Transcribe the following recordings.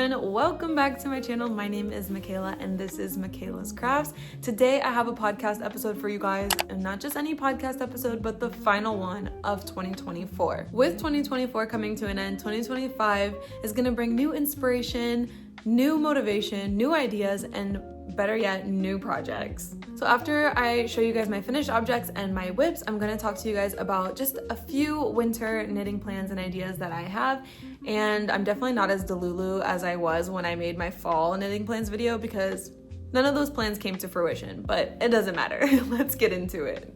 everyone, welcome back to my channel. My name is Michaela and this is Michaela's Crafts. Today I have a podcast episode for you guys, and not just any podcast episode, but the final one of 2024. With 2024 coming to an end, 2025 is gonna bring new inspiration, new motivation, new ideas, and better yet, new projects. So after I show you guys my finished objects and my whips, I'm gonna talk to you guys about just a few winter knitting plans and ideas that I have. And I'm definitely not as delulu as I was when I made my fall knitting plans video, because none of those plans came to fruition, but it doesn't matter. Let's get into it.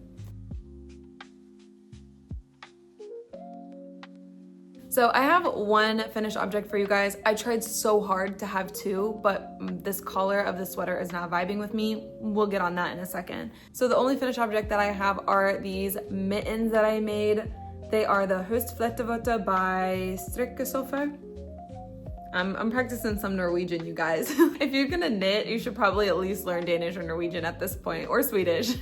So I have one finished object for you guys. I tried so hard to have two, but this collar of the sweater is not vibing with me. We'll get on that in a second. So the only finished object that I have are these mittens that I made. They are the Høstflettevotter by Strikkesofa. I'm practicing some Norwegian, you guys. If you're gonna knit, you should probably at least learn Danish or Norwegian at this point, or Swedish.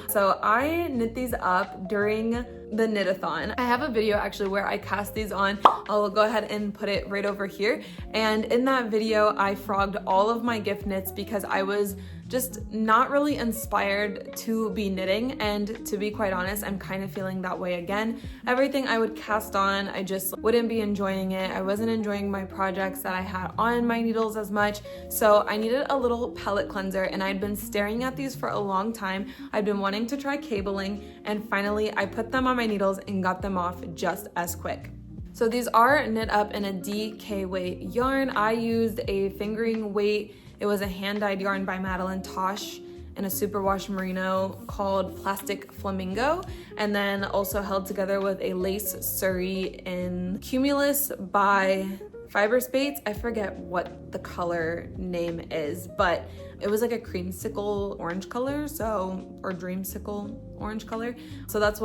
So I knit these up during the knit-a-thon. I have a video actually where I cast these on. I'll go ahead and put it right over here. And in that video, I frogged all of my gift knits because I was just not really inspired to be knitting, and to be quite honest, I'm kind of feeling that way again. Everything I would cast on, I just wouldn't be enjoying it. I wasn't enjoying my projects that I had on my needles as much, so I needed a little pellet cleanser, and I'd been staring at these for a long time. I'd been wanting to try cabling, and finally I put them on my needles and got them off just as quick. So these are knit up in a DK weight yarn. I used a fingering weight. It was a hand-dyed yarn by Madeline Tosh in a superwash merino called Plastic Flamingo, and then also held together with a lace surrey in Cumulus by Fiber Spates. I forget what the color name is, but it was like a creamsicle orange color, or dreamsicle orange color. So that's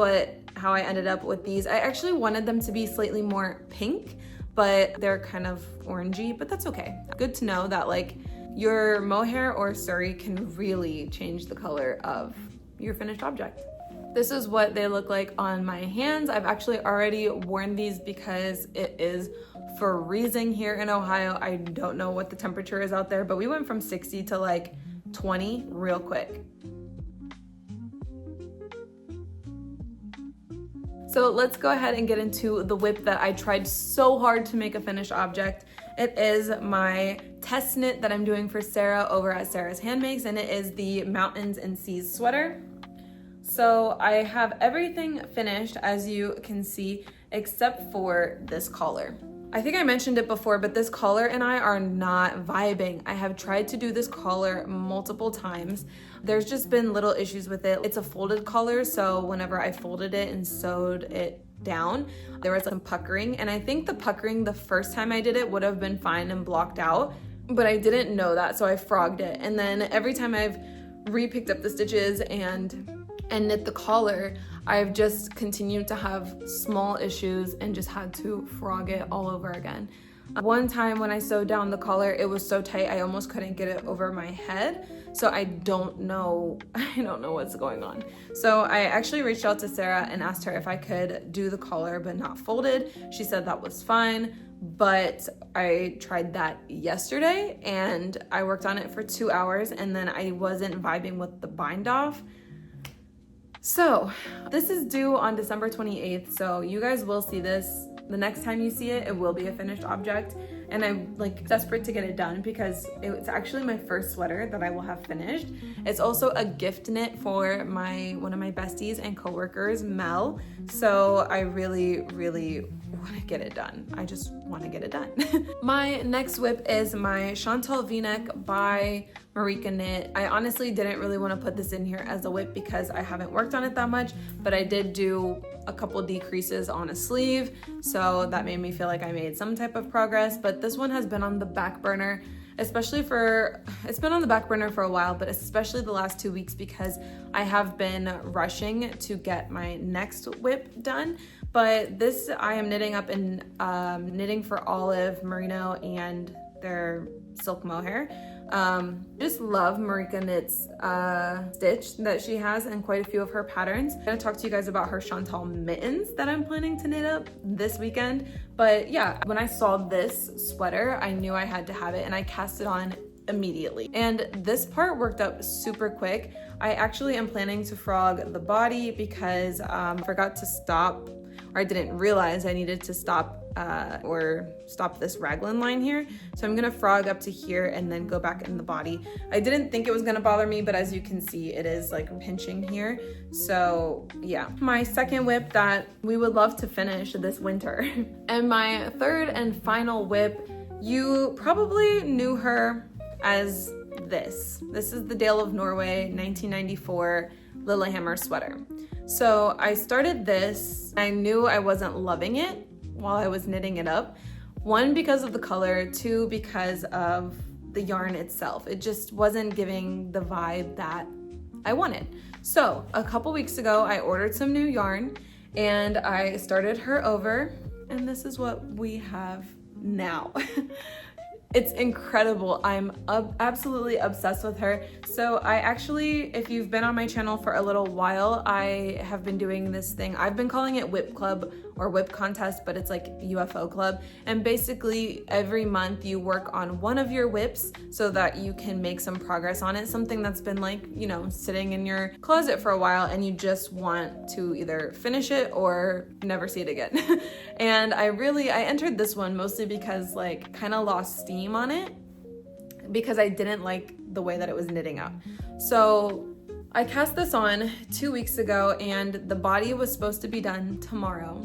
how I ended up with these. I actually wanted them to be slightly more pink, but they're kind of orangey, but that's okay. Good to know that your mohair or surrey can really change the color of your finished object. This is what they look like on my hands. I've actually already worn these because it is freezing here in Ohio. I don't know what the temperature is out there, but we went from 60 to 20 real quick. So let's go ahead and get into the whip that I tried so hard to make a finished object. It is my test knit that I'm doing for Sarah over at Sarah's Handmakes, and it is the Mountains and Seas sweater. So I have everything finished, as you can see, except for this collar. I think I mentioned it before, but this collar and I are not vibing. I have tried to do this collar multiple times. There's just been little issues with it. It's a folded collar, so whenever I folded it and sewed it down, there was some puckering, and I think the puckering the first time I did it would have been fine and blocked out, but I didn't know that, so I frogged it. And then every time I've re-picked up the stitches and knit the collar, I've just continued to have small issues and just had to frog it all over again. One time when I sewed down the collar, it was so tight I almost couldn't get it over my head. So I don't know what's going on. So I actually reached out to Sarah and asked her if I could do the collar but not folded. She said that was fine, but I tried that yesterday and I worked on it for 2 hours, and then I wasn't vibing with the bind off. So this is due on December 28th, so you guys will see this. The next time you see it, it will be a finished object, and I'm desperate to get it done because it's actually my first sweater that I will have finished. It's also a gift knit for one of my besties and coworkers, Mel, so I really want to get it done. I just want to get it done. My next whip is my Chantal V-neck by Marika Knit. I honestly didn't really want to put this in here as a whip because I haven't worked on it that much, but I did do a couple decreases on a sleeve, so that made me feel like I made some type of progress. But this one has been on the back burner, it's been on the back burner for a while, but especially the last 2 weeks because I have been rushing to get my next whip done. But this I am knitting up in Knitting for Olive merino and their silk mohair. Just love Marika Knit's stitch that she has in quite a few of her patterns. I'm gonna talk to you guys about her Chantal mittens that I'm planning to knit up this weekend. But yeah, when I saw this sweater, I knew I had to have it, and I cast it on immediately. And this part worked up super quick. I actually am planning to frog the body because I forgot to stop, or I didn't realize I needed to stop this raglan line here. So I'm gonna frog up to here and then go back in the body. I didn't think it was gonna bother me, but as you can see, it is like pinching here. So yeah, my second whip that we would love to finish this winter. And my third and final whip, you probably knew her as this. This is the Dale of Norway 1994 Lillehammer sweater. So I started this, I knew I wasn't loving it while I was knitting it up. One, because of the color, two, because of the yarn itself. It just wasn't giving the vibe that I wanted. So a couple weeks ago, I ordered some new yarn and I started her over, and this is what we have now. It's incredible. I'm absolutely obsessed with her. So I actually, if you've been on my channel for a little while, I have been doing this thing. I've been calling it Whip Club or Whip Contest, but it's like UFO Club. And basically every month you work on one of your whips so that you can make some progress on it. Something that's been like, you know, sitting in your closet for a while and you just want to either finish it or never see it again. And I entered this one mostly because like kind of lost steam on it because I didn't like the way that it was knitting up. So I cast this on 2 weeks ago and the body was supposed to be done tomorrow,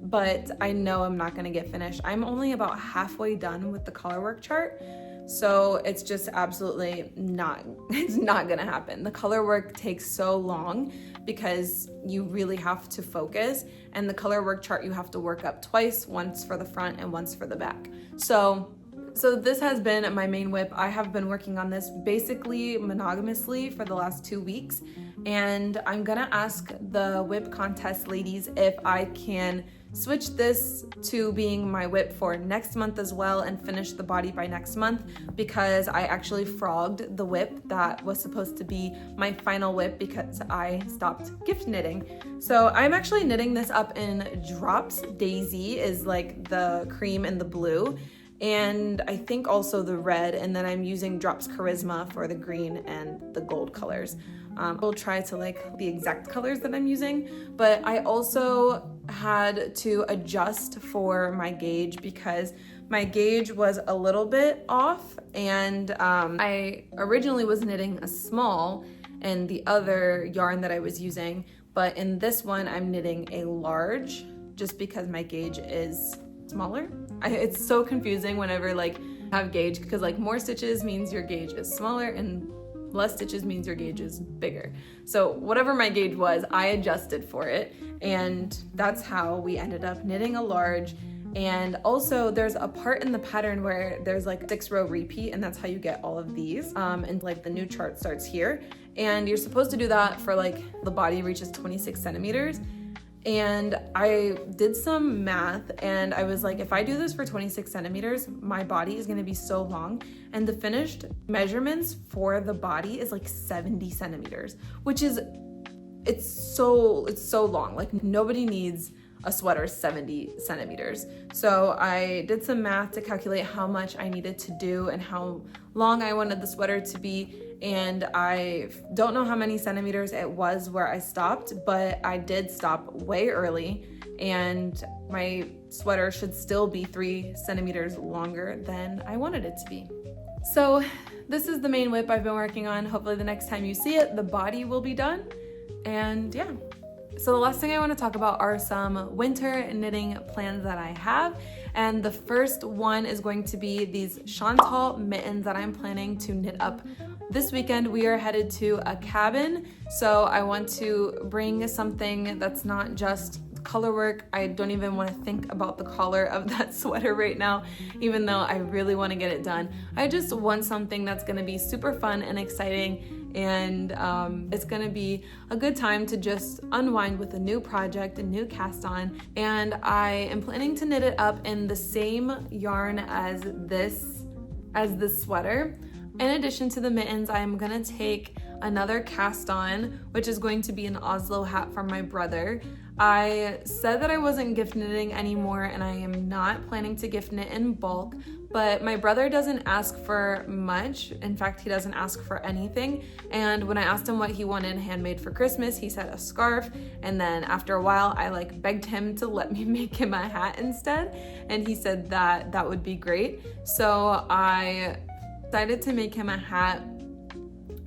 but I know I'm not gonna get finished. I'm only about halfway done with the Colorwork chart. So it's just absolutely it's not gonna happen. The Colorwork takes so long because you really have to focus, and the Colorwork chart you have to work up twice, once for the front and once for the back. So this has been my main whip. I have been working on this basically monogamously for the last 2 weeks, and I'm gonna ask the whip contest ladies if I can switch this to being my whip for next month as well and finish the body by next month, because I actually frogged the whip that was supposed to be my final whip because I stopped gift knitting. So I'm actually knitting this up in drops. Daisy is like the cream and the blue, and I think also the red, and then I'm using Drops Charisma for the green and the gold colors. I'll try to like the exact colors that I'm using, but I also had to adjust for my gauge because my gauge was a little bit off, and I originally was knitting a small in the other yarn that I was using, but in this one I'm knitting a large just because my gauge is smaller. It's so confusing whenever like have gauge, because like more stitches means your gauge is smaller and less stitches means your gauge is bigger. So whatever my gauge was, I adjusted for it, and that's how we ended up knitting a large. And also there's a part in the pattern where there's like 6-row repeat, and that's how you get all of these. And like the new chart starts here, and you're supposed to do that for like the body reaches 26 centimeters. And I did some math and I was like, if I do this for 26 centimeters, my body is gonna be so long. And the finished measurements for the body is like 70 centimeters, which is, it's so long. Like nobody needs a sweater 70 centimeters. So I did some math to calculate how much I needed to do and how long I wanted the sweater to be. And I don't know how many centimeters it was where I stopped, but I did stop way early, and my sweater should still be 3 centimeters longer than I wanted it to be. So this is the main whip I've been working on. Hopefully the next time you see it, the body will be done. And yeah. So the last thing I want to talk about are some winter knitting plans that I have. And the first one is going to be these Chantal mittens that I'm planning to knit up this weekend. We are headed to a cabin, so I want to bring something that's not just Colorwork. I don't even want to think about the collar of that sweater right now, even though I really want to get it done. I just want something that's going to be super fun and exciting, and it's going to be a good time to just unwind with a new project, a new cast on. And I am planning to knit it up in the same yarn as this sweater. In addition to the mittens, I am gonna take another cast on, which is going to be an Oslo hat from my brother. I said that I wasn't gift knitting anymore, and I am not planning to gift knit in bulk, but my brother doesn't ask for much. In fact, he doesn't ask for anything. And when I asked him what he wanted handmade for Christmas, he said a scarf. And then after a while, I begged him to let me make him a hat instead. And he said that that would be great. So I decided to make him a hat,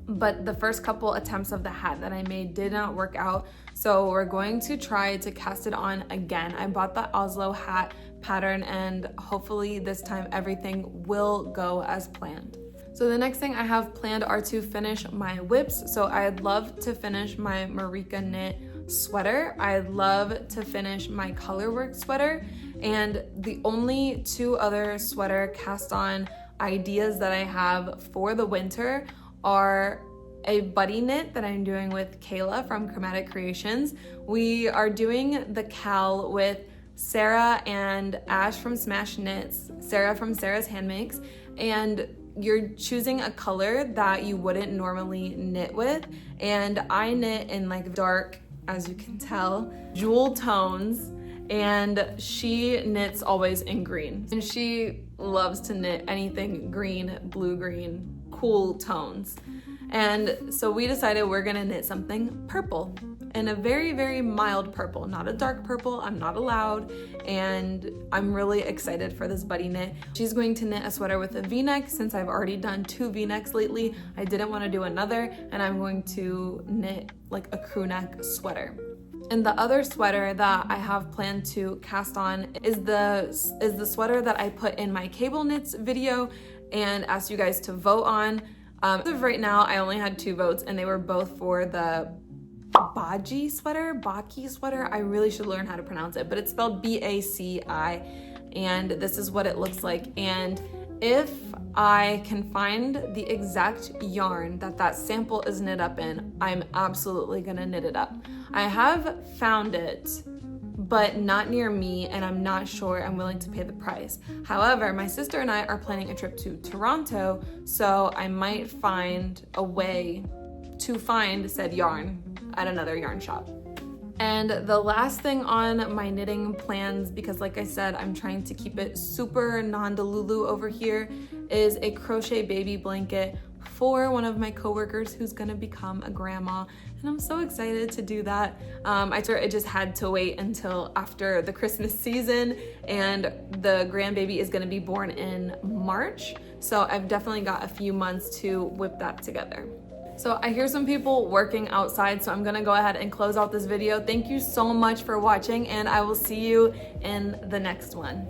but the first couple attempts of the hat that I made did not work out. So we're going to try to cast it on again. I bought the Oslo hat pattern, and hopefully this time everything will go as planned. So the next thing I have planned are to finish my whips. So I'd love to finish my Marika knit sweater. I'd love to finish my Colorwork sweater. And the only two other sweater cast on ideas that I have for the winter are a buddy knit that I'm doing with Kayla from Chromatic Creations. We are doing the cowl with Sarah and Ash from Smash Knits, Sarah from Sarah's Handmakes, and you're choosing a color that you wouldn't normally knit with. And I knit in dark, as you can tell, jewel tones, and she knits always in green. And she loves to knit anything green, blue-green, cool tones. And so we decided we're gonna knit something purple, and a very, very mild purple, not a dark purple. I'm not allowed, and I'm really excited for this buddy knit. She's going to knit a sweater with a v-neck. Since I've already done 2 v-necks lately, I didn't want to do another, and I'm going to knit a crew neck sweater. And the other sweater that I have planned to cast on is the sweater that I put in my cable knits video and asked you guys to vote on. As of right now, I only had 2 votes, and they were both for the Baki sweater. I really should learn how to pronounce it, but it's spelled B-A-C-I, and this is what it looks like. And if I can find the exact yarn that sample is knit up in, I'm absolutely gonna knit it up. I have found it, but not near me, and I'm not sure I'm willing to pay the price. However, my sister and I are planning a trip to Toronto, so I might find a way to find said yarn at another yarn shop. And the last thing on my knitting plans, because like I said, I'm trying to keep it super non-delulu over here, is a crochet baby blanket for one of my coworkers who's gonna become a grandma, and I'm so excited to do that. I just had to wait until after the Christmas season, and the grandbaby is gonna be born in March, so I've definitely got a few months to whip that together. So I hear some people working outside, so I'm gonna go ahead and close out this video. Thank you so much for watching, and I will see you in the next one.